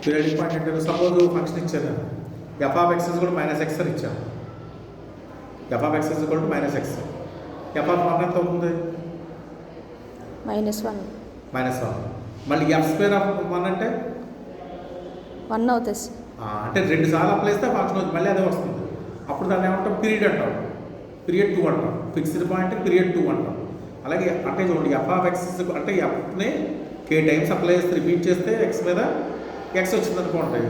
Periodic point అంటే suppose function ఇచ్చాను F of X కూడా మైనస్ ఎక్స్ అని ఇచ్చాను. F of X minus X. F of 1 ఎంత అవుతుంది? -1. -1. మళ్ళీ ఎఫ్ స్క్వేర్ ఆఫ్ 1 అంటే 1 అవుతుంది. అంటే 2 సార్లు అప్లై చేస్తే ఫంక్షన్ అవుతుంది, మళ్ళీ అదే వస్తుంది. అప్పుడు దాన్ని ఏమంటాం? పీరియడ్ అంటాం. పీరియడ్ 2 అంటాం. ఫిక్స్డ్ పాయింట్ పీరియడ్ 2 అంటాం. అలాగే అంటే చూడండి ఎఫ్ ఆఫ్ ఎక్స్ అంటే ఎఫ్ని కే టైమ్స్ అప్లై చేస్తే రిపీట్ చేస్తే ఎక్స్ మీద ఎక్స్ వచ్చింది అనుకోండి.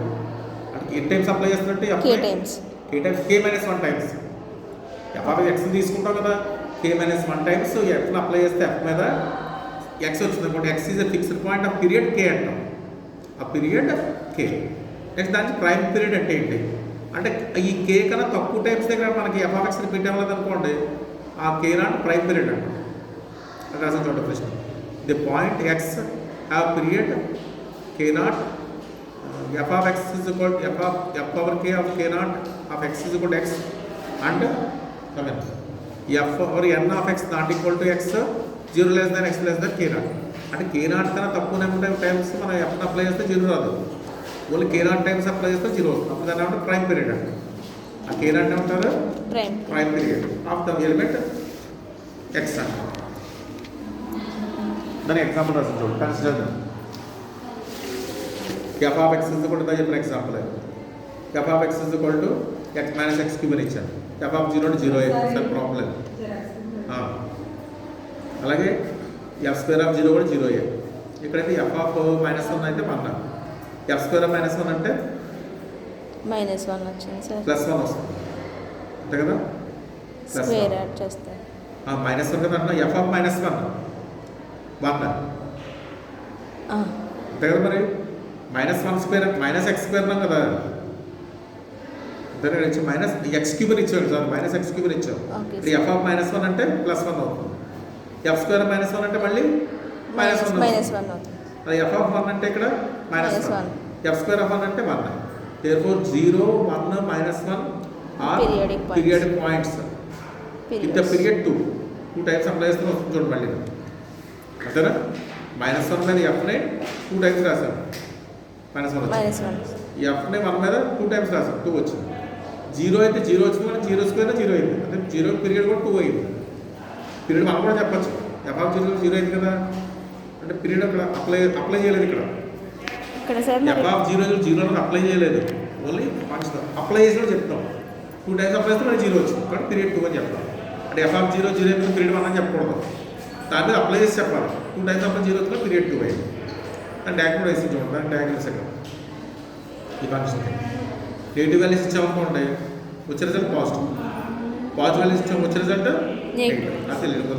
అంటే ఏ టైమ్స్ అప్లై చేస్తున్నట్టు K times K -1 times F of X తీసుకుంటాం కదా. కే -1 టైమ్స్ ఎఫ్ని అప్లై చేస్తే ఎఫ్ మీద ఎక్స్ వచ్చింది అనుకోండి. X is fixed point of period K అంటాం. ఆ పీరియడ్ కే. నెక్స్ట్ దానికి ప్రైమ్ పీరియడ్ అంటే ఏంటి అంటే ఈ కే కన్నా తక్కువ టైమ్స్ దగ్గర మనకి ఎఫ్ ఆఫ్ ఎక్స్ రిపీట్ అవ్వలేదు అనుకోండి, ఆ కే నాట్ ప్రైమ్ పీరియడ్ అంటాం. అది రాసిన చూడండి ప్రశ్న. The point x have period k not f of x is equal f power k of k not of x is equal x and f power n of x not equal to x 0 less than x less than k not. అంటే k not కన్నా తక్కువ number times మనం ఎఫ్ని apply చేస్తే 0 రాదు. Only K not times apply చేస్తే 0 వస్తుంది. అప్పుడు దాన్ని ఏమంటారు? ప్రైమ్ పీరియడ్ అంటే. ఆ కే నాట్ ఏమంటారు? Prime period of the element X అంటారు. దాని ఎగ్జాంపుల్ రాసి చూడండి. కన్సిడర్ ఎఫ్ ఆఫ్ ఎక్స్ కూడా చెప్పిన example. F of X X minus X cube అని ఇచ్చాను. F of 0 0 sir problem. అలాగే ఎఫ్ స్క్వేర్ ఆఫ్ 0 కూడా 0 ఇక్కడైతే ఎఫ్ ఆఫ్ -1 అయితే 1. ఎఫ్ స్క్వేర్ ఆఫ్ -1 అంటే -1 వచ్చింది సార్. +1 వస్తుంది అంతే కదా. స్క్వేర్ యాడ్ చేస్తే -1 కదా అంటే ఎఫ్ ఆఫ్ -1 1 అంతే కదా. మరి -1 స్క్వేర్ -x స్క్వేర్ అన్నాం కదా. దాని ఇచ్చి -x క్యూబ్ అని ఇచ్చాడు సార్. -x క్యూబ్ అని ఇచ్చాం. ఇప్పుడు ఎఫ్ ఆఫ్ -1 అంటే +1 అవుతుంది. ఎఫ్ స్క్వేర్ -1 అంటే మళ్ళీ -1 అవుతుంది. అది ఎఫ్ ఆఫ్ 1 అంటే ఇక్కడ -1. ఎఫ్ స్క్వేర్ ఆఫ్ 1 అంటే 1. Therefore 0 1 -1 are periodic points with the period 2 times apply చేస్తే వస్తుంది చూడండి మళ్ళీ. అంతేనా? -1 మీద ఎఫ్ని 2 టైమ్స్ రాశాను. -1 ఎఫ్ని 1 మీద 2 టైమ్స్ రాశాను. 2 వచ్చింది. 0 అయితే 0 వచ్చింది. కానీ 0 స్క్వేర్ 0 అయింది. అంటే 0 పీరియడ్ కూడా 2 అయింది. పీరియడ్ మనం కూడా చెప్పచ్చు. ఎఫ్ ఆఫ్ 0 అయింది కదా. అంటే పీరియడ్ అక్కడ అప్లై చేయలేదు. ఇక్కడ ఎఫ్ ఆఫ్ 0 అప్లై చేయలేదు. ఓన్లీ ఫంక్షన్ అప్లై చేసినా చెప్తాం. 2 టైమ్స్ అప్లై చేస్తే మనకి 0 వచ్చింది. కాబట్టి పీరియడ్ 2 అని చెప్తాం. అంటే ఎఫ్ ఆఫ్ 0 అయింది పీరియడ్ 1 అని చెప్పకూడదు. దాని మీద అప్లై చేసి చెప్పాలి. 2 టైమ్స్ అప్లై 0 వచ్చినా పీరియడ్ 2 అయింది. దాని డయాగ్రామ్ వేసి చూడండి. దాని డయాగ్రామ్స్ ఇక్కడ ఈ ఫంక్షన్ నెగిటివ్ వాల్యూస్ ఇచ్చామనుకోండి వచ్చే రిజల్ట్ పాజిటివ్ వాల్యూస్ ఇచ్చాము వచ్చే రిజల్ట్ నెగిటివ్. అది తెలియదు.